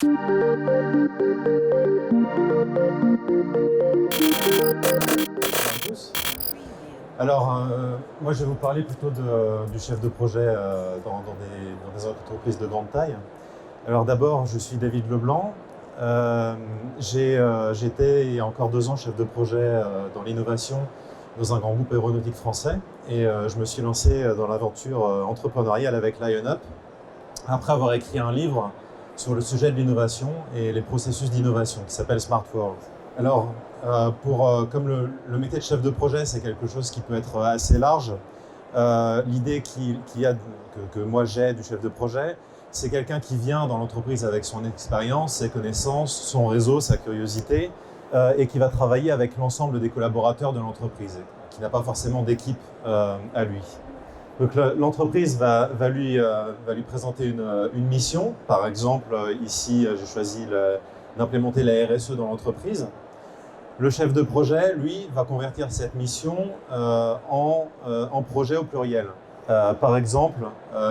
Tous. Alors, moi je vais vous parler plutôt du chef de projet dans des entreprises de grande taille. Alors d'abord, je suis David Leblanc. J'étais il y a encore 2 ans chef de projet dans l'innovation dans un grand groupe aéronautique français et je me suis lancé dans l'aventure entrepreneuriale avec Lion'Up après avoir écrit un livre sur le sujet de l'innovation et les processus d'innovation qui s'appelle Smart World. Alors, comme le métier de chef de projet, c'est quelque chose qui peut être assez large, l'idée que moi j'ai du chef de projet, c'est quelqu'un qui vient dans l'entreprise avec son expérience, ses connaissances, son réseau, sa curiosité, et qui va travailler avec l'ensemble des collaborateurs de l'entreprise, qui n'a pas forcément d'équipe à lui. Donc l'entreprise va lui présenter une mission. Par exemple, ici, j'ai choisi d'implémenter la RSE dans l'entreprise. Le chef de projet, lui, va convertir cette mission en projet au pluriel. Par exemple,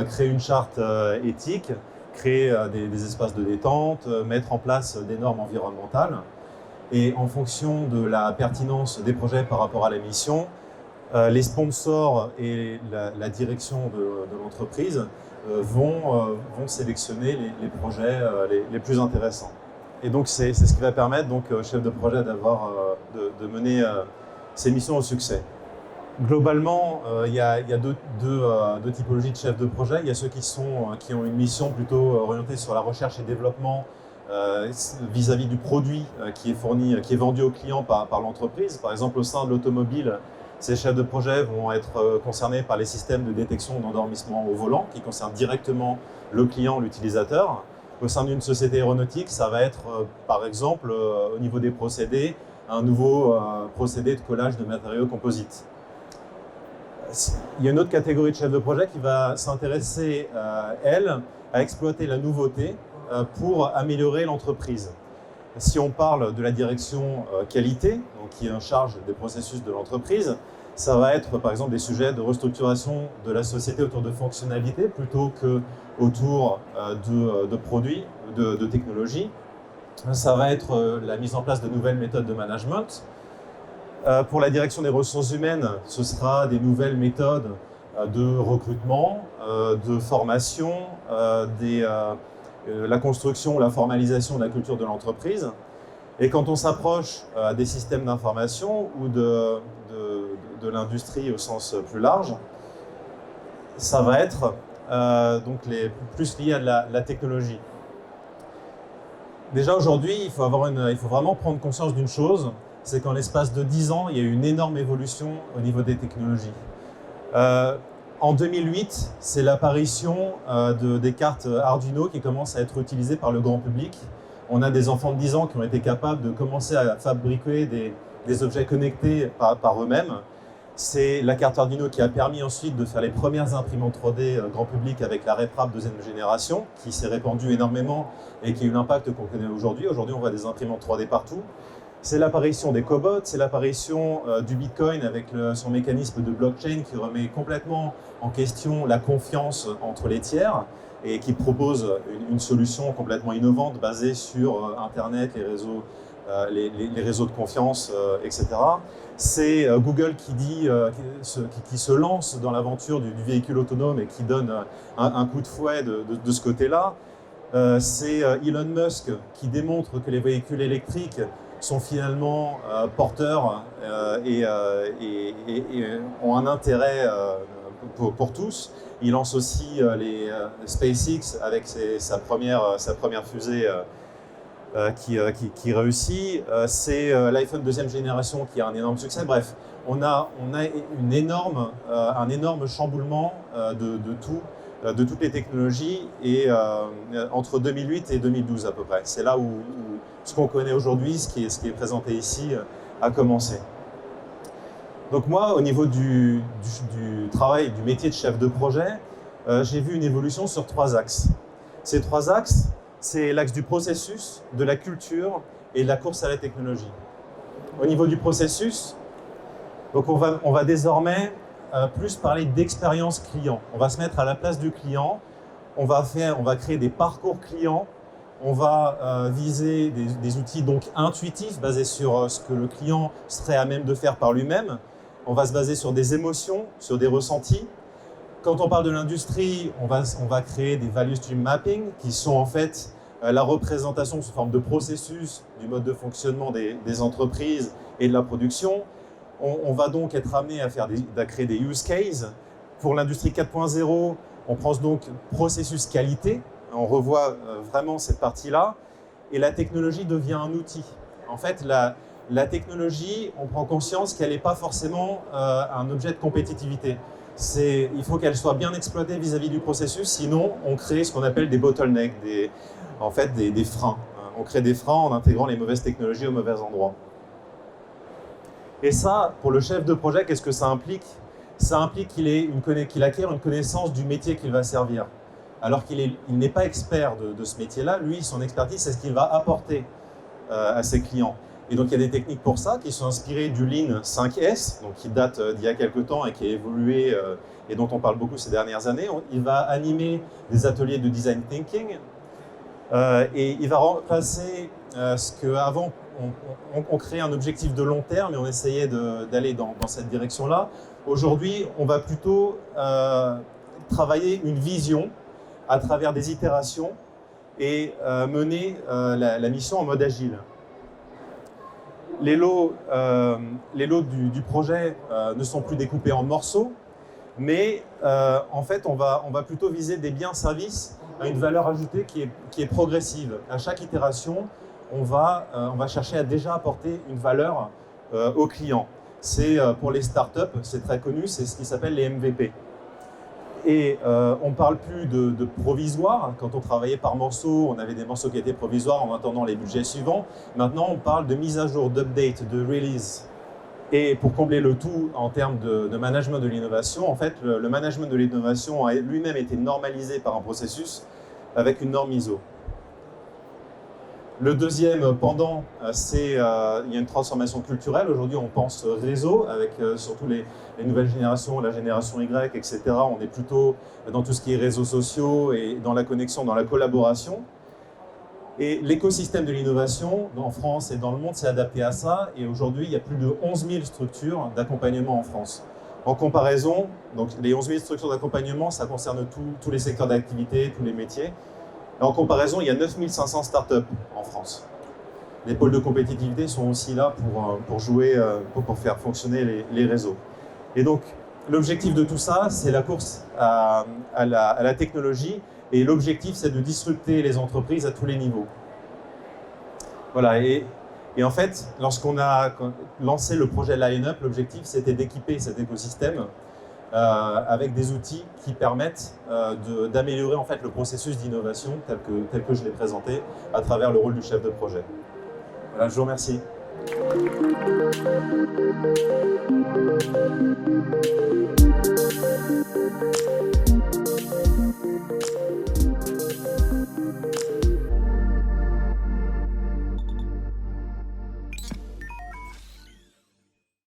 créer une charte éthique, créer des espaces de détente, mettre en place des normes environnementales. Et en fonction de la pertinence des projets par rapport à la mission, les sponsors et la direction de l'entreprise vont sélectionner les projets les plus intéressants. Et donc c'est ce qui va permettre donc au chef de projet de mener ses missions au succès. Globalement, il y a deux typologies de chefs de projet. Il y a ceux qui ont une mission plutôt orientée sur la recherche et développement vis-à-vis du produit qui est vendu au client par l'entreprise. Par exemple, au sein de l'automobile, ces chefs de projet vont être concernés par les systèmes de détection d'endormissement au volant qui concernent directement le client, l'utilisateur. Au sein d'une société aéronautique, ça va être, par exemple, au niveau des procédés, un nouveau procédé de collage de matériaux composites. Il y a une autre catégorie de chefs de projet qui va s'intéresser, elle, à exploiter la nouveauté pour améliorer l'entreprise. Si on parle de la direction qualité, donc qui est en charge des processus de l'entreprise, ça va être par exemple des sujets de restructuration de la société autour de fonctionnalités plutôt que autour de produits, de technologies. Ça va être la mise en place de nouvelles méthodes de management. Pour la direction des ressources humaines, ce sera des nouvelles méthodes de recrutement, de formation, la construction, la formalisation de la culture de l'entreprise. Et quand on s'approche des systèmes d'information ou de l'industrie au sens plus large, ça va être donc plus lié à la technologie. Déjà aujourd'hui, il faut vraiment prendre conscience d'une chose, c'est qu'en l'espace de 10 ans, il y a eu une énorme évolution au niveau des technologies. En 2008, c'est l'apparition des cartes Arduino qui commencent à être utilisées par le grand public. On a des enfants de 10 ans qui ont été capables de commencer à fabriquer des objets connectés par eux-mêmes. C'est la carte Arduino qui a permis ensuite de faire les premières imprimantes 3D grand public avec la RepRap 2e génération, qui s'est répandue énormément et qui a eu l'impact qu'on connaît aujourd'hui. Aujourd'hui, on voit des imprimantes 3D partout. C'est l'apparition des cobots, c'est l'apparition du Bitcoin avec son mécanisme de blockchain qui remet complètement en question la confiance entre les tiers et qui propose une solution complètement innovante basée sur Internet, les réseaux de confiance, etc. C'est Google qui se lance dans l'aventure du véhicule autonome et qui donne un coup de fouet de ce côté-là. C'est Elon Musk qui démontre que les véhicules électriques sont finalement porteurs et ont un intérêt pour tous. Il lance aussi les SpaceX avec sa première fusée qui réussit. C'est l'iPhone 2e génération qui a un énorme succès. Bref, on a un énorme chamboulement de toutes les technologies et entre 2008 et 2012 à peu près. C'est là où ce qu'on connaît aujourd'hui, ce qui est présenté ici, a commencé. Donc moi, au niveau du travail, du métier de chef de projet, j'ai vu une évolution sur 3 axes. Ces 3 axes, c'est l'axe du processus, de la culture et de la course à la technologie. Au niveau du processus, donc on va désormais plus parler d'expérience client. On va se mettre à la place du client, on va créer des parcours clients On va viser des outils donc intuitifs, basés sur ce que le client serait à même de faire par lui-même. On va se baser sur des émotions, sur des ressentis. Quand on parle de l'industrie, on va créer des value stream mapping, qui sont en fait la représentation sous forme de processus du mode de fonctionnement des entreprises et de la production. On va donc être amené à créer des use cases. Pour l'industrie 4.0, on pense donc processus qualité. On revoit vraiment cette partie-là. Et la technologie devient un outil. En fait, la technologie, on prend conscience qu'elle n'est pas forcément un objet de compétitivité. Il faut qu'elle soit bien exploitée vis-à-vis du processus, sinon on crée ce qu'on appelle des bottlenecks, des freins. On crée des freins en intégrant les mauvaises technologies au mauvais endroit. Et ça, pour le chef de projet, qu'est-ce que ça implique? Ça implique qu'il acquiert une connaissance du métier qu'il va servir. Alors qu'il n'est pas expert de ce métier-là, lui, son expertise, c'est ce qu'il va apporter à ses clients. Et donc, il y a des techniques pour ça qui sont inspirées du Lean 5S, donc qui date d'il y a quelques temps et qui a évolué et dont on parle beaucoup ces dernières années. Il va animer des ateliers de design thinking et il va remplacer ce qu'avant, on créait un objectif de long terme et on essayait d'aller dans cette direction-là. Aujourd'hui, on va plutôt travailler une vision à travers des itérations et mener la mission en mode agile. Les lots du projet ne sont plus découpés en morceaux, mais en fait, on va plutôt viser des biens-services à une valeur ajoutée qui est progressive. À chaque itération, on va chercher à déjà apporter une valeur au client. C'est pour les startups, c'est très connu, c'est ce qui s'appelle les MVP. Et on ne parle plus de provisoire. Quand on travaillait par morceaux, on avait des morceaux qui étaient provisoires en attendant les budgets suivants. Maintenant, on parle de mise à jour, d'update, de release. Et pour combler le tout en termes de management de l'innovation, en fait, le management de l'innovation a lui-même été normalisé par un processus avec une norme ISO. Le deuxième pendant, il y a une transformation culturelle. Aujourd'hui, on pense réseau, avec surtout les nouvelles générations, la génération Y, etc. On est plutôt dans tout ce qui est réseaux sociaux et dans la connexion, dans la collaboration. Et l'écosystème de l'innovation, en France et dans le monde, s'est adapté à ça. Et aujourd'hui, il y a plus de 11 000 structures d'accompagnement en France. En comparaison, donc les 11 000 structures d'accompagnement, ça concerne tous les secteurs d'activité, tous les métiers. Et en comparaison, il y a 9 500 startups en France. Les pôles de compétitivité sont aussi là pour jouer, pour faire fonctionner les réseaux. Et donc, l'objectif de tout ça, c'est la course à la technologie. Et l'objectif, c'est de disrupter les entreprises à tous les niveaux. Voilà. Et en fait, lorsqu'on a lancé le projet Line-Up, l'objectif, c'était d'équiper cet écosystème avec des outils qui permettent d'améliorer en fait le processus d'innovation tel que je l'ai présenté à travers le rôle du chef de projet. Voilà, je vous remercie.